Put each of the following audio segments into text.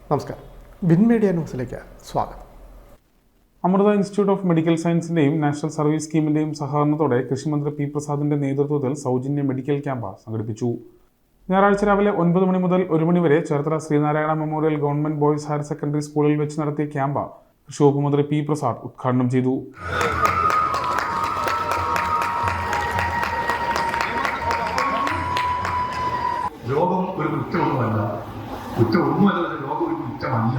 നമസ്കാരം. Win media ന്യൂസിലേക്ക് സ്വാഗതം. അമൃത ഇൻസ്റ്റിറ്റ്യൂട്ട് ഓഫ് മെഡിക്കൽ സയൻസിന്റെയും നാഷണൽ സർവീസ് സ്കീമിന്റെയും സഹകരണത്തോടെ കൃഷിമന്ത്രി പി പ്രസാദിന്റെ നേതൃത്വത്തിൽ സൗജന്യ മെഡിക്കൽ ക്യാമ്പ് സംഘടിപ്പിച്ചു. ഞായറാഴ്ച രാവിലെ 9 മണി മുതൽ 1 മണി വരെ Cherthala Sreenarayana memorial government boys higher secondary സ്കൂളിൽ വെച്ച് നടത്തിയ ക്യാമ്പ് കൃഷി വകുപ്പ് മന്ത്രി പി പ്രസാദ് ഉദ്ഘാടനം ചെയ്തു. രോഗം ഒരു കുറ്റമൊന്നുമല്ല, രോഗം ഒരു കുറ്റമല്ല.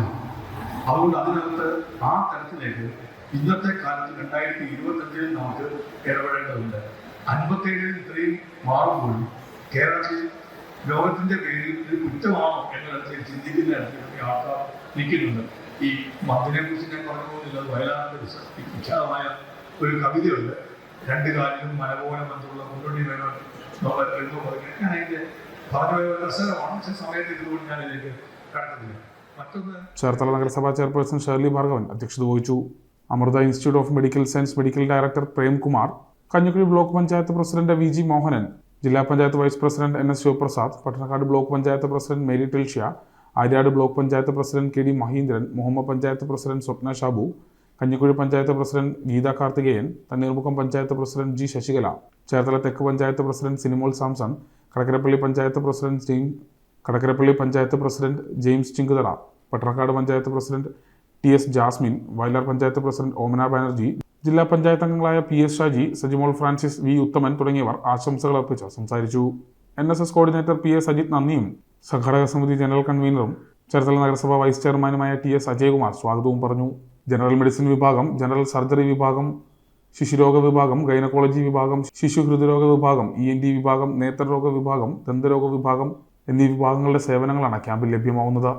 അതുകൊണ്ട് അതിനകത്ത് ആ തരത്തിലേക്ക് ഇന്നത്തെ കാലത്ത് 2025 നമുക്ക് ഇടപെടേണ്ടതുണ്ട്. 57 ഇത്രയും മാറുമ്പോഴും കേരളത്തിൽ രോഗത്തിന്റെ പേരിൽ ഒരു കുറ്റമാണോ എന്ന തരത്തിൽ ചിന്തിക്കുന്ന തരത്തിലൊക്കെ ആൾക്കാർ നിൽക്കുന്നുണ്ട്. ഈ മദ്യനെ കുറിച്ച് ഞാൻ പറഞ്ഞുപോകുന്നില്ല, വയലാറിന്റെ വിഖ്യാതമായ ഒരു കവിതയുണ്ട്, 2 കാലിലും മലപോലെ ബന്ധമുള്ള മുന്നോട്ടി വേണം എന്ന് പറഞ്ഞ് ഞാൻ അതിന്റെ പറഞ്ഞു രസകരമാണ്. പക്ഷെ സമയത്ത് ഇതുകൊണ്ട് ഞാൻ ഇതിലേക്ക് കടക്കുന്നില്ല. ചേർത്തല നഗരസഭാ ചെയർപേഴ്സൺ ഷേർലി ഭാർഗവൻ അധ്യക്ഷത വഹിച്ചു. Amrita institute of medical science medical director Premkumar, Kanjikuzhi block panchayat president V Mohanan, ജില്ലാ panchayat vice president NS Sivaprasad, Pattanakkad block panchayat president Mary Telshya, Aryad block panchayat president KD Maheendran, Muhamma panchayat president Swapna Shabu, Kanjikuzhi panchayat president Geetha Karthikeyan, Thanneermukkam panchayat president G Sasikala, Cherthala തെക്ക് panchayat president Sinimol Samson, Kadakkarappally panchayat president James Chinkuthara, Pattanakkad panchayat president TS Jasmine, Vayalar panchayat president ഓമന ബാനർജി, ജില്ലാ പഞ്ചായത്ത് അംഗങ്ങളായ PS Shaji, Sajimol Francis, V ഉത്തമൻ തുടങ്ങിയവർ ആശംസകൾ അർപ്പിച്ച് സംസാരിച്ചു. NSS coordinator PS Ajith നന്ദിയും സംഘടക സമിതി ജനറൽ കൺവീനറും ചേർത്തല നഗരസഭ വൈസ് ചെയർമാനുമായ TS അജയകുമാർ സ്വാഗതവും പറഞ്ഞു. ജനറൽ മെഡിസിൻ വിഭാഗം, ജനറൽ സർജറി വിഭാഗം, ശിശുരോഗ വിഭാഗം, ഗൈനക്കോളജി വിഭാഗം, ശിശു ഹൃദ്രോഗ വിഭാഗം, ENT വിഭാഗം, നേത്രരോഗ വിഭാഗം, ദന്തരോഗ വിഭാഗം എന്നീ വിഭാഗങ്ങളുടെ സേവനങ്ങളാണ് ക്യാമ്പിൽ ലഭ്യമാവുന്നത്.